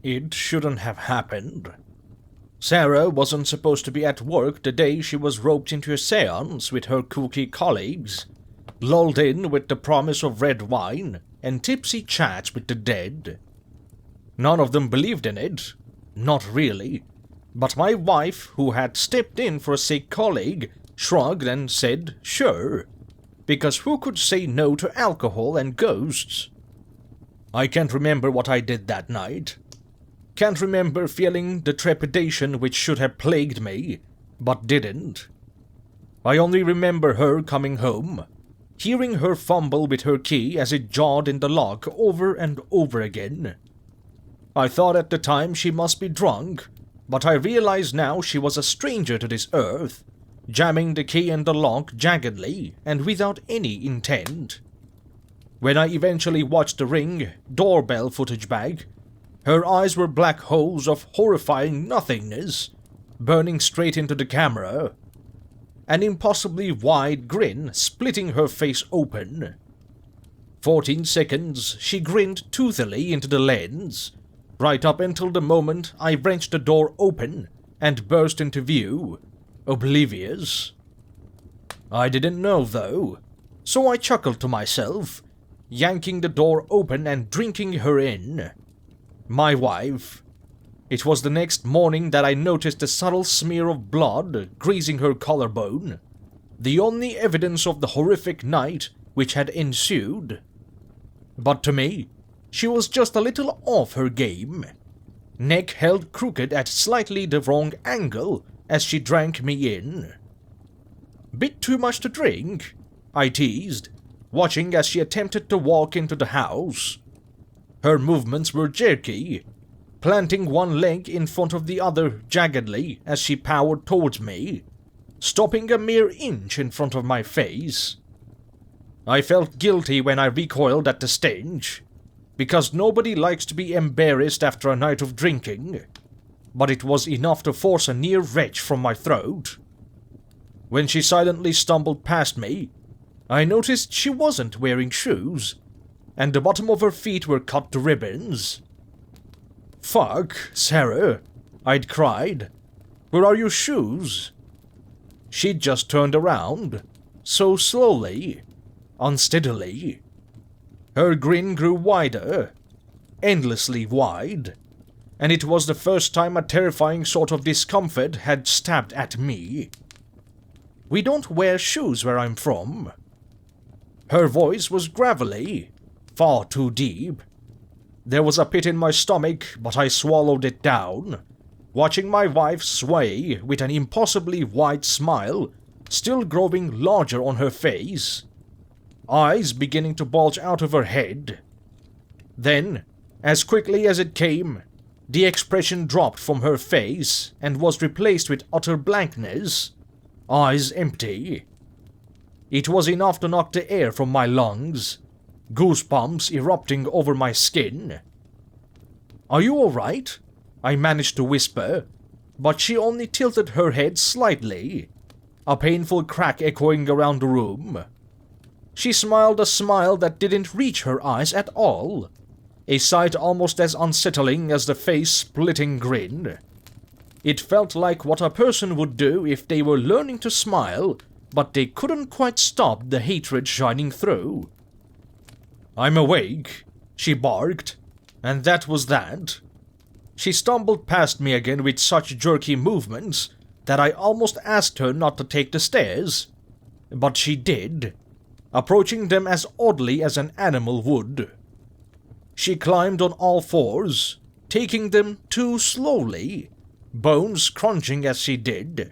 It shouldn't have happened. Sarah wasn't supposed to be at work the day she was roped into a seance with her kooky colleagues, lulled in with the promise of red wine and tipsy chats with the dead. None of them believed in it, not really, but my wife, who had stepped in for a sick colleague, shrugged and said sure, because who could say no to alcohol and ghosts? I can't remember what I did that night. Can't remember feeling the trepidation which should have plagued me, but didn't. I only remember her coming home, hearing her fumble with her key as it jarred in the lock over and over again. I thought at the time she must be drunk, but I realize now she was a stranger to this earth, jamming the key in the lock jaggedly and without any intent. When I eventually watched the Ring doorbell footage back, her eyes were black holes of horrifying nothingness, burning straight into the camera. An impossibly wide grin splitting her face open. 14 seconds she grinned toothily into the lens, right up until the moment I wrenched the door open and burst into view, oblivious. I didn't know though, so I chuckled to myself, yanking the door open and drinking her in. My wife. It was the next morning that I noticed a subtle smear of blood grazing her collarbone, the only evidence of the horrific night which had ensued. But to me, she was just a little off her game. Neck held crooked at slightly the wrong angle as she drank me in. Bit too much to drink? I teased, watching as she attempted to walk into the house. Her movements were jerky, planting one leg in front of the other jaggedly as she powered towards me, stopping a mere inch in front of my face. I felt guilty when I recoiled at the stench, because nobody likes to be embarrassed after a night of drinking, but it was enough to force a near retch from my throat. When she silently stumbled past me, I noticed she wasn't wearing shoes, and the bottom of her feet were cut to ribbons. "Fuck, Sarah," I'd cried. "Where are your shoes?" She'd just turned around, so slowly, unsteadily. Her grin grew wider, endlessly wide, and it was the first time a terrifying sort of discomfort had stabbed at me. "We don't wear shoes where I'm from." Her voice was gravelly, far too deep. There was a pit in my stomach, but I swallowed it down, watching my wife sway with an impossibly wide smile still growing larger on her face, eyes beginning to bulge out of her head. Then, as quickly as it came, the expression dropped from her face and was replaced with utter blankness, eyes empty. It was enough to knock the air from my lungs, goosebumps erupting over my skin. "Are you alright?" I managed to whisper, but she only tilted her head slightly, a painful crack echoing around the room. She smiled a smile that didn't reach her eyes at all, a sight almost as unsettling as the face-splitting grin. It felt like what a person would do if they were learning to smile, but they couldn't quite stop the hatred shining through. "I'm awake," she barked, and that was that. She stumbled past me again with such jerky movements that I almost asked her not to take the stairs, but she did, approaching them as oddly as an animal would. She climbed on all fours, taking them too slowly, bones crunching as she did.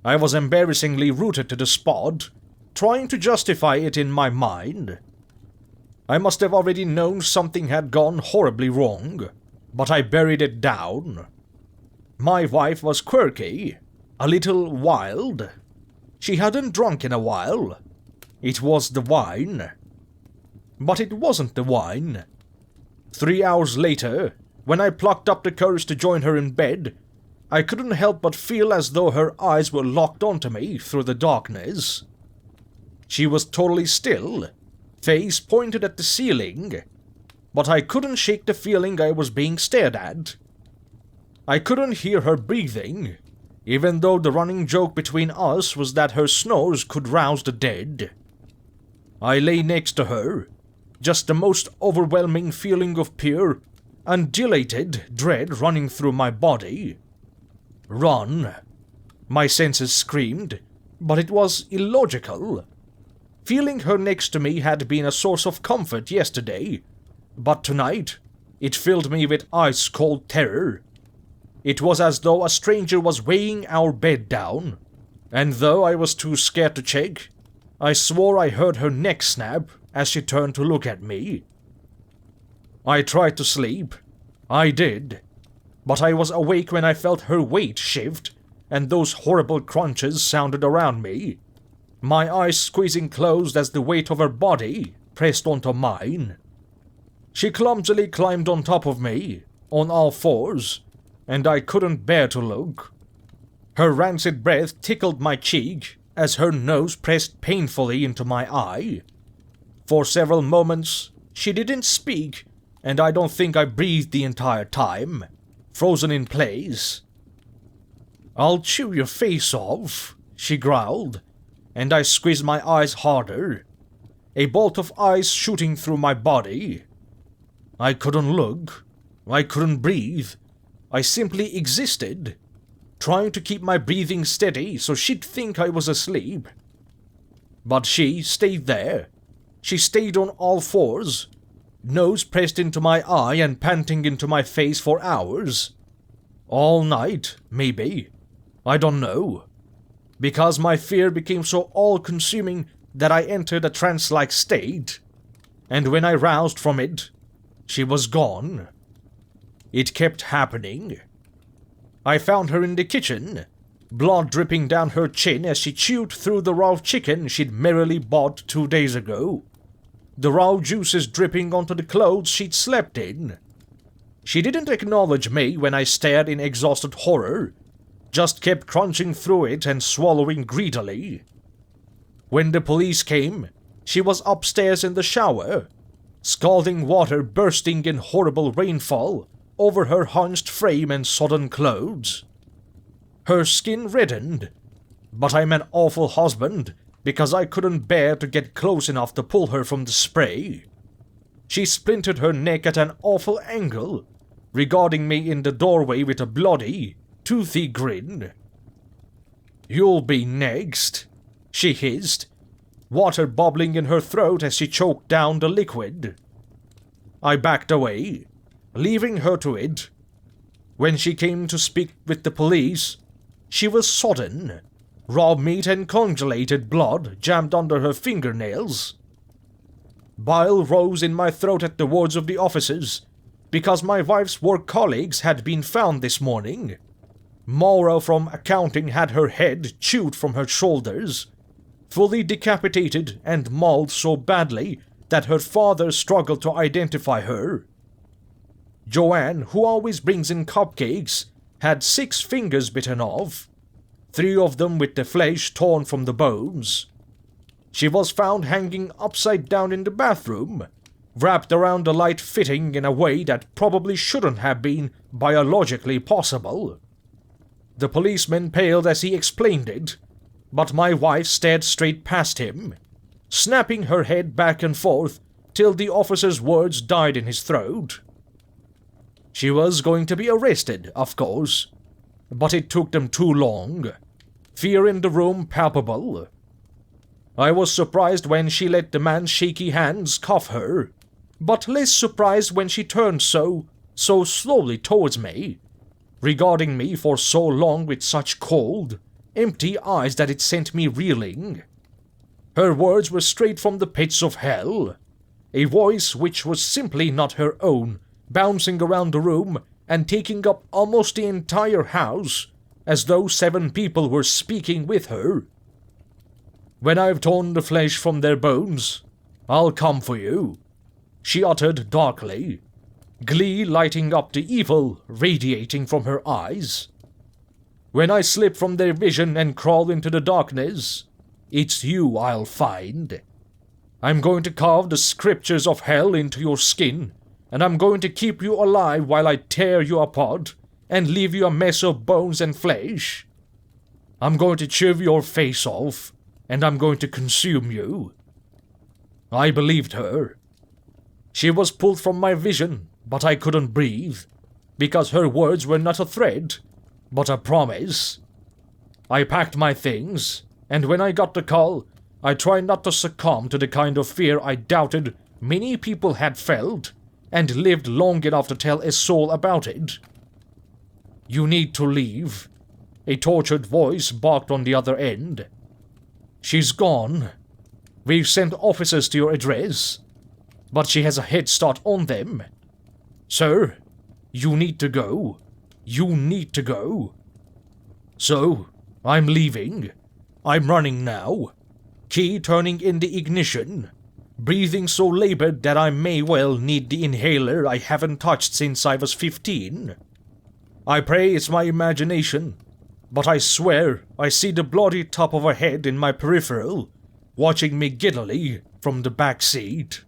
I was embarrassingly rooted to the spot, trying to justify it in my mind. I must have already known something had gone horribly wrong, but I buried it down. My wife was quirky, a little wild. She hadn't drunk in a while. It was the wine. But it wasn't the wine. 3 hours later, when I plucked up the courage to join her in bed, I couldn't help but feel as though her eyes were locked onto me through the darkness. She was totally still, face pointed at the ceiling. but I couldn't shake the feeling I was being stared at. I couldn't hear her breathing, even though the running joke between us was that her snores could rouse the dead. I lay next to her, just the most overwhelming feeling of pure, undilated dread running through my body. Run! My senses screamed, but it was illogical. Feeling her next to me had been a source of comfort yesterday, but tonight it filled me with ice-cold terror. It was as though a stranger was weighing our bed down, and though I was too scared to check, I swore I heard her neck snap as she turned to look at me. I tried to sleep. I did. But I was awake when I felt her weight shift, and those horrible crunches sounded around me, my eyes squeezing closed as the weight of her body pressed onto mine. She clumsily climbed on top of me, on all fours, and I couldn't bear to look. Her rancid breath tickled my cheek as her nose pressed painfully into my eye. For several moments, she didn't speak, and I don't think I breathed the entire time, frozen in place. "I'll chew your face off," she growled, and I squeezed my eyes harder, a bolt of ice shooting through my body. I couldn't look. I couldn't breathe. I simply existed, trying to keep my breathing steady so she'd think I was asleep. But she stayed there. She stayed on all fours, nose pressed into my eye and panting into my face for hours. All night, maybe. I don't know. Because my fear became so all-consuming that I entered a trance-like state, and when I roused from it, she was gone. It kept happening. I found her in the kitchen, blood dripping down her chin as she chewed through the raw chicken she'd merrily bought 2 days ago, the raw juices dripping onto the clothes she'd slept in. She didn't acknowledge me when I stared in exhausted horror, just kept crunching through it and swallowing greedily. When the police came, she was upstairs in the shower, scalding water bursting in horrible rainfall over her hunched frame and sodden clothes. Her skin reddened, but I'm an awful husband because I couldn't bear to get close enough to pull her from the spray. She splintered her neck at an awful angle, regarding me in the doorway with a bloody, toothy grin. "You'll be next," she hissed, water bubbling in her throat as she choked down the liquid. I backed away, leaving her to it. When she came to speak with the police, she was sodden, raw meat and congelated blood jammed under her fingernails. Bile rose in my throat at the words of the officers, because my wife's work colleagues had been found this morning. Maura from accounting had her head chewed from her shoulders, fully decapitated and mauled so badly that her father struggled to identify her. Joanne, who always brings in cupcakes, had 6 fingers bitten off, 3 of them with the flesh torn from the bones. She was found hanging upside down in the bathroom, wrapped around a light fitting in a way that probably shouldn't have been biologically possible. The policeman paled as he explained it, but my wife stared straight past him, snapping her head back and forth till the officer's words died in his throat. She was going to be arrested, of course, but it took them too long. Fear in the room palpable. I was surprised when she let the man's shaky hands cuff her, but less surprised when she turned so slowly towards me, regarding me for so long with such cold, empty eyes that it sent me reeling. Her words were straight from the pits of hell, a voice which was simply not her own, bouncing around the room and taking up almost the entire house, as though 7 people were speaking with her. "When I've torn the flesh from their bones, I'll come for you," she uttered darkly, glee lighting up the evil radiating from her eyes. "When I slip from their vision and crawl into the darkness, it's you I'll find. I'm going to carve the scriptures of hell into your skin and I'm going to keep you alive while I tear you apart and leave you a mess of bones and flesh. I'm going to chew your face off, and I'm going to consume you." I believed her. She was pulled from my vision, but I couldn't breathe, because her words were not a threat, but a promise. I packed my things, and when I got the call, I tried not to succumb to the kind of fear I doubted many people had felt, and lived long enough to tell a soul about it. "You need to leave," a tortured voice barked on the other end. "She's gone. We've sent officers to your address, but she has a head start on them. Sir, you need to go. You need to go." So, I'm leaving. I'm running now. Key turning in the ignition. Breathing so labored that I may well need the inhaler I haven't touched since I was 15. I pray it's my imagination, but I swear I see the bloody top of her head in my peripheral, watching me giddily from the back seat.